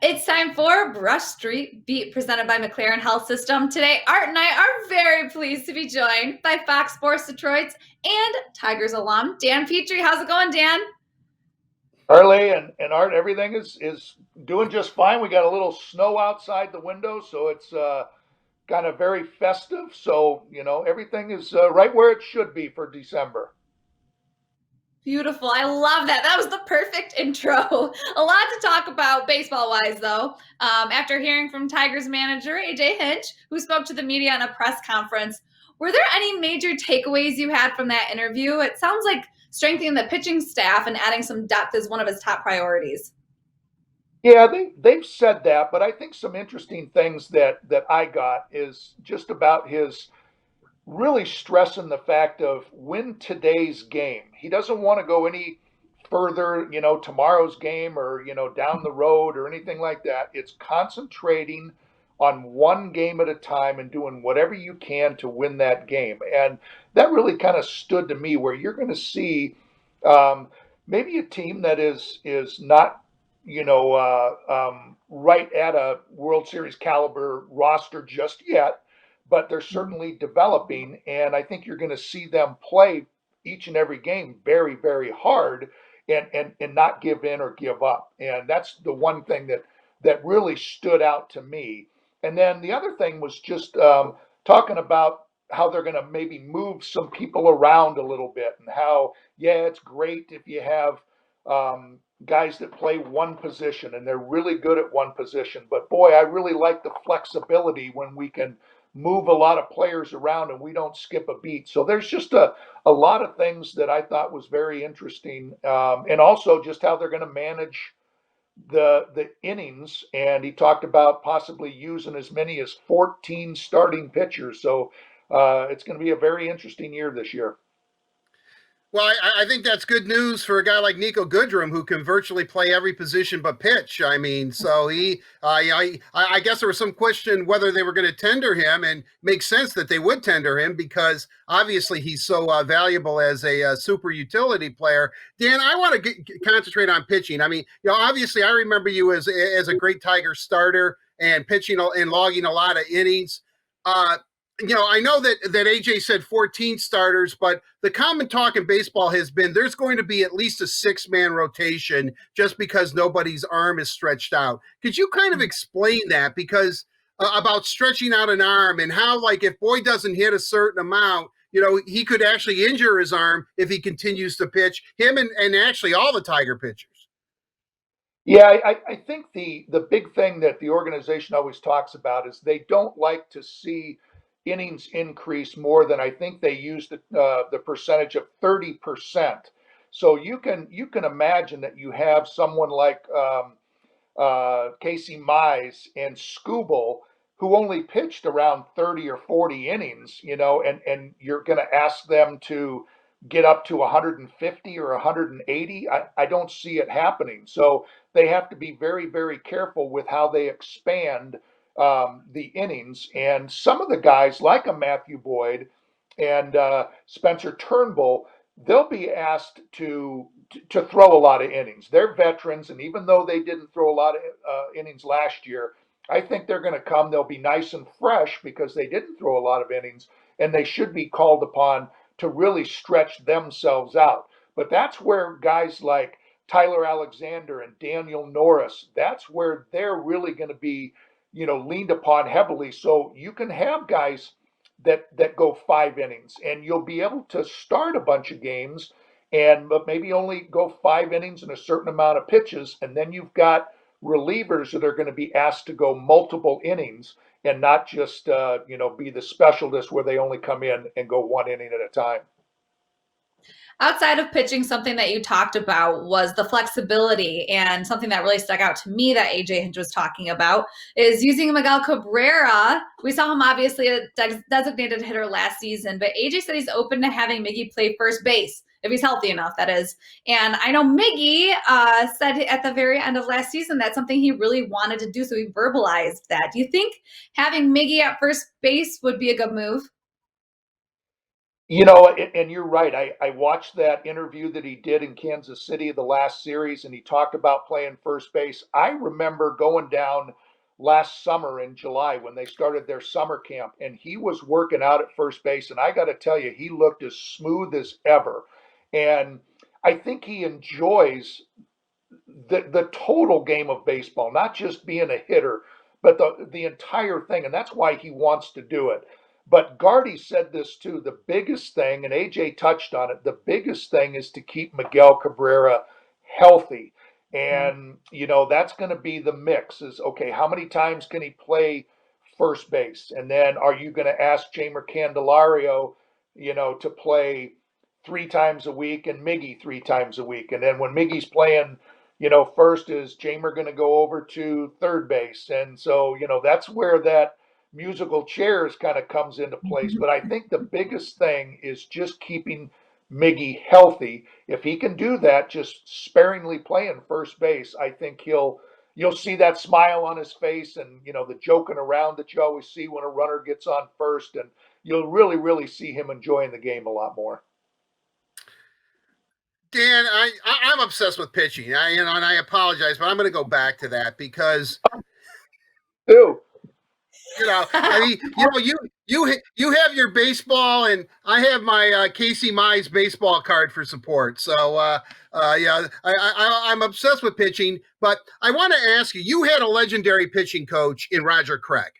It's time for Brush Street Beat presented by McLaren Health System. Today, Art and I are very pleased to be joined by Fox Sports Detroit's and Tigers alum, Dan Petry. How's it going, Dan? Carley and Art, everything is doing just fine. We got a little snow outside the window, so it's kind of very festive. So everything is right where it should be for December. Beautiful. I love that. That was the perfect intro. A lot to talk about baseball-wise, though. After hearing from Tigers manager AJ Hinch, who spoke to the media in a press conference, were there any major takeaways you had from that interview? It sounds like strengthening the pitching staff and adding some depth is one of his top priorities. Yeah, they've said that, but I think some interesting things that I got is just about his really stressing the fact of win today's game. He doesn't want to go any further, tomorrow's game or, down the road or anything like that. It's concentrating on one game at a time and doing whatever you can to win that game. And that really kind of stood to me where you're going to see um, maybe a team that is not, right at a World Series caliber roster just yet, but they're certainly developing, and I think you're going to see them play each and every game very, very hard and not give in or give up. And that's the one thing that really stood out to me. And then the other thing was just talking about how they're going to maybe move some people around a little bit, and how, yeah, it's great if you have guys that play one position and they're really good at one position. But boy, I really like the flexibility when we can move a lot of players around and we don't skip a beat. So there's just a lot of things that I thought was very interesting. And also just how they're going to manage the innings. And he talked about possibly using as many as 14 starting pitchers. So it's going to be a very interesting year this year. Well, I think that's good news for a guy like Nico Goodrum, who can virtually play every position but pitch. I mean, so I guess there was some question whether they were going to tender him, and makes sense that they would tender him because obviously he's so valuable as a super utility player. Dan, I want to concentrate on pitching. I mean, obviously I remember you as a great Tiger starter and pitching and logging a lot of innings. I know that AJ said 14 starters, but the common talk in baseball has been there's going to be at least a 6-man rotation just because nobody's arm is stretched out. Could you kind of explain that? Because about stretching out an arm and how, like, if Boyd doesn't hit a certain amount, he could actually injure his arm if he continues to pitch, him and actually all the Tiger pitchers. Yeah, I think the big thing that the organization always talks about is they don't like to see innings increase more than, I think they used the percentage of 30%. So you can imagine that you have someone like Casey Mize and Scooble, who only pitched around 30 or 40 innings, and you're going to ask them to get up to 150 or 180. I don't see it happening. So they have to be very, very careful with how they expand the innings. And some of the guys, like a Matthew Boyd and Spencer Turnbull, they'll be asked to throw a lot of innings. They're veterans, and even though they didn't throw a lot of innings last year, I think they're going to come. They'll be nice and fresh because they didn't throw a lot of innings, and they should be called upon to really stretch themselves out. But that's where guys like Tyler Alexander and Daniel Norris, that's where they're really going to be, leaned upon heavily. So you can have guys that go 5 innings, and you'll be able to start a bunch of games and but maybe only go 5 innings and a certain amount of pitches, and then you've got relievers that are going to be asked to go multiple innings and not just be the specialist where they only come in and go 1 inning at a time. Outside of pitching, something that you talked about was the flexibility, and something that really stuck out to me that AJ Hinch was talking about is using Miguel Cabrera. We saw him obviously a designated hitter last season, but AJ said he's open to having Miggy play first base if he's healthy enough, that is. And I know Miggy said at the very end of last season that's something he really wanted to do, so he verbalized that. Do you think having Miggy at first base would be a good move? And you're right. I watched that interview that he did in Kansas City, the last series, and he talked about playing first base. I remember going down last summer in July when they started their summer camp, and he was working out at first base. And I got to tell you, he looked as smooth as ever. And I think he enjoys the total game of baseball, not just being a hitter, but the entire thing, and that's why he wants to do it. But Gardy said this too. The biggest thing, and AJ touched on it, the biggest thing is to keep Miguel Cabrera healthy. And that's going to be the mix. Is okay. How many times can he play first base? And then are you going to ask Jamer Candelario, to play 3 times a week and Miggy 3 times a week? And then when Miggy's playing first, is Jamer going to go over to third base? And so, that's where that musical chairs kind of comes into place. But I think the biggest thing is just keeping Miggy healthy. If he can do that, just sparingly playing first base, I think you'll see that smile on his face and, the joking around that you always see when a runner gets on first. And you'll really, really see him enjoying the game a lot more. Dan, I'm obsessed with pitching. And I apologize, but I'm going to go back to that because, Ew. I mean, you have your baseball, and I have my Casey Mize baseball card for support. So, yeah, I'm obsessed with pitching. But I want to ask you: you had a legendary pitching coach in Roger Craig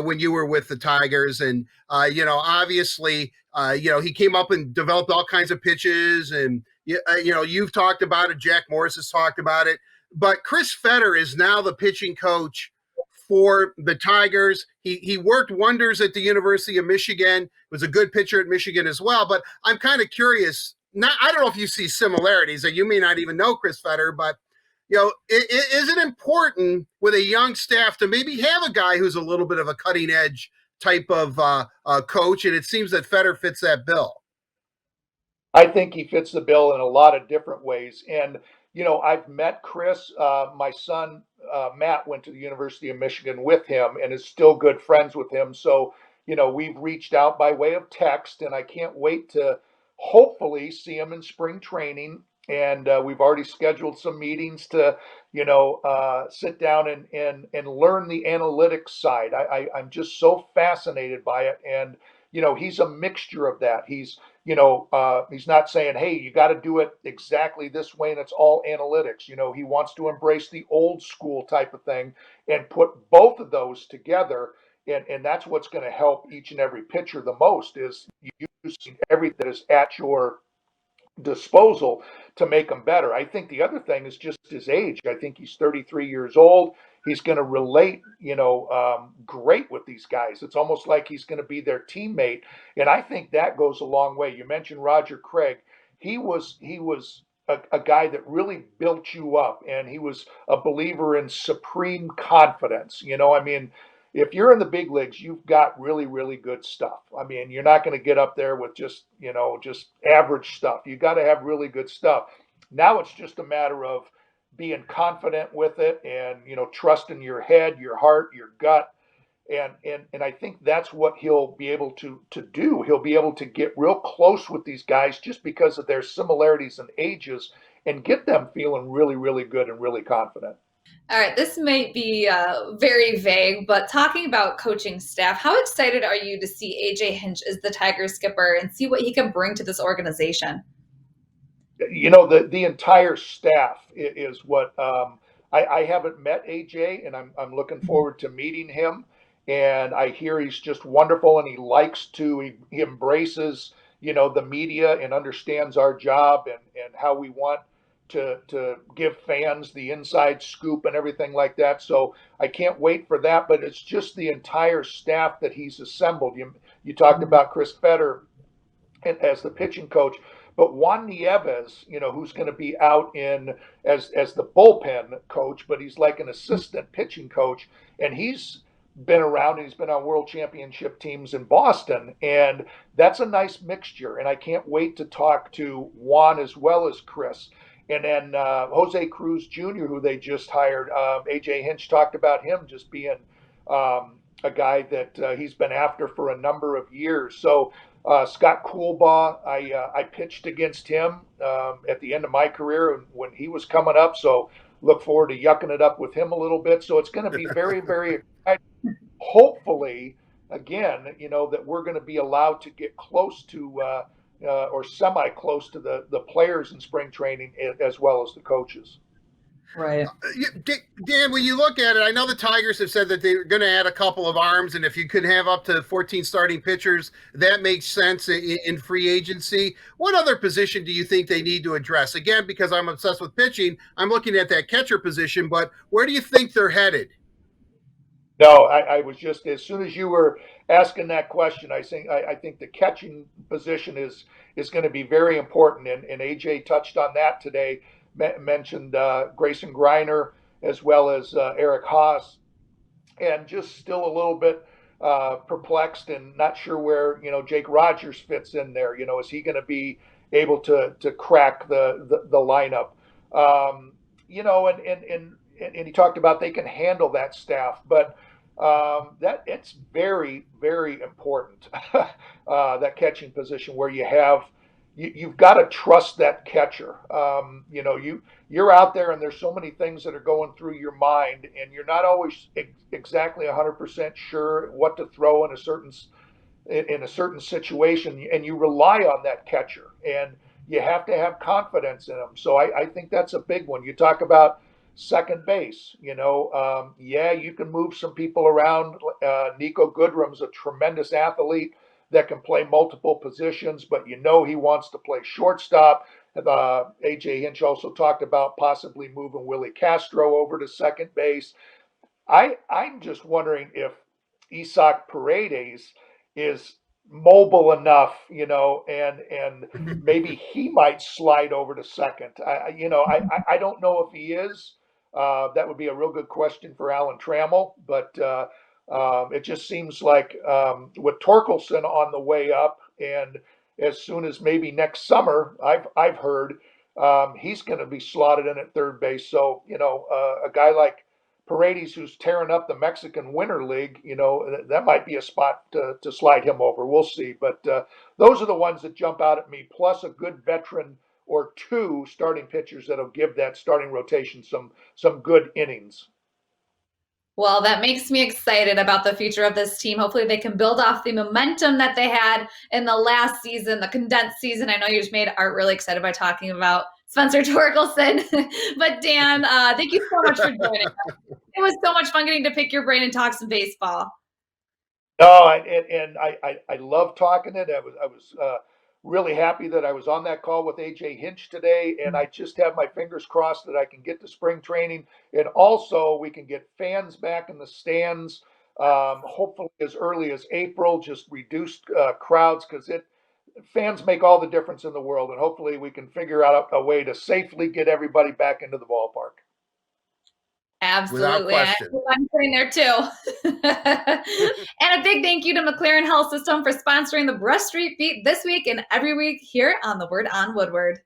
when you were with the Tigers, and obviously, he came up and developed all kinds of pitches, and you've talked about it. Jack Morris has talked about it. But Chris Fetter is now the pitching coach for the Tigers. He worked wonders at the University of Michigan, was a good pitcher at Michigan as well. But I'm kind of curious. I don't know if you see similarities, that you may not even know Chris Fetter, but is it important with a young staff to maybe have a guy who's a little bit of a cutting edge type of coach? And it seems that Fetter fits that bill. I think he fits the bill in a lot of different ways. And, I've met Chris. My son, Matt, went to the University of Michigan with him and is still good friends with him. So, we've reached out by way of text, and I can't wait to hopefully see him in spring training. And we've already scheduled some meetings to, sit down and learn the analytics side. I'm just so fascinated by it. And, he's a mixture of that. He's not saying, hey, you got to do it exactly this way and it's all analytics. He wants to embrace the old school type of thing and put both of those together. And that's what's going to help each and every pitcher the most, is using everything that is at your disposal to make him better. I think the other thing is just his age. I think he's 33 years old. He's going to relate, great with these guys. It's almost like he's going to be their teammate, and I think that goes a long way. You mentioned Roger Craig. He was a guy that really built you up, and he was a believer in supreme confidence. I mean, if you're in the big leagues, you've got really, really good stuff. I mean, you're not going to get up there with just average stuff. You got to have really good stuff. Now it's just a matter of being confident with it and, trusting your head, your heart, your gut. And I think that's what he'll be able to do. He'll be able to get real close with these guys just because of their similarities in ages and get them feeling really, really good and really confident. All right, this might be very vague, but talking about coaching staff, how excited are you to see AJ Hinch as the Tigers skipper and see what he can bring to this organization? The entire staff is what I haven't met AJ, and I'm looking forward to meeting him. And I hear he's just wonderful, and he embraces the media and understands our job and how we want to give fans the inside scoop and everything like that. So I can't wait for that. But it's just the entire staff that he's assembled. You talked about Chris Fetter as the pitching coach, but Juan Nieves, who's going to be out in as the bullpen coach, but he's like an assistant pitching coach, and he's been around and he's been on world championship teams in Boston, and that's a nice mixture. And I can't wait to talk to Juan as well as Chris. And then Jose Cruz Jr., who they just hired, AJ Hinch talked about him just being a guy that he's been after for a number of years. So Scott Coolbaugh, I pitched against him at the end of my career when he was coming up. So look forward to yucking it up with him a little bit. So it's going to be very, very exciting. Hopefully, again, that we're going to be allowed to get close to or semi close to the players in spring training as well as the coaches. Right. Dan, when you look at it, I know the Tigers have said that they're going to add a couple of arms, and if you could have up to 14 starting pitchers, that makes sense in free agency. What other position do you think they need to address? Again, because I'm obsessed with pitching, I'm looking at that catcher position, but where do you think they're headed? No, I was just, as soon as you were asking that question, I think the catching position is going to be very important, and AJ touched on that today. Mentioned Grayson Greiner as well as Eric Haas, and just still a little bit perplexed and not sure where Jake Rogers fits in there. Is he going to be able to crack the lineup? And he talked about they can handle that staff, but that it's very, very important that catching position where you've got to trust that catcher. You're out there and there's so many things that are going through your mind, and you're not always exactly 100% sure what to throw in a certain situation, and you rely on that catcher, and you have to have confidence in him. So I think that's a big one. You talk about second base, you can move some people around. Nico Goodrum's a tremendous athlete that can play multiple positions, but he wants to play shortstop. AJ Hinch also talked about possibly moving Willie Castro over to second base. I'm just wondering if Isaac Paredes is mobile enough, and maybe he might slide over to second. I don't know if he is. That would be a real good question for Alan Trammell, but it just seems like with Torkelson on the way up, and as soon as maybe next summer, I've heard he's going to be slotted in at third base. So a guy like Paredes, who's tearing up the Mexican Winter League, that might be a spot to slide him over. We'll see, but those are the ones that jump out at me. Plus a good veteran or two starting pitchers that'll give that starting rotation some good innings. Well, that makes me excited about the future of this team. Hopefully they can build off the momentum that they had in the last season, the condensed season. I know you just made Art really excited by talking about Spencer Torkelson. But Dan, thank you so much for joining us. It was so much fun getting to pick your brain and talk some baseball. No, I love talking it. I was really happy that I was on that call with AJ Hinch today, and I just have my fingers crossed that I can get to spring training, and also we can get fans back in the stands, hopefully as early as April, just reduced crowds, because fans make all the difference in the world, and hopefully we can figure out a way to safely get everybody back into the ballpark. Absolutely. I'm sitting there too. And a big thank you to McLaren Health System for sponsoring the Brush Street Beat this week and every week here on the Word on Woodward.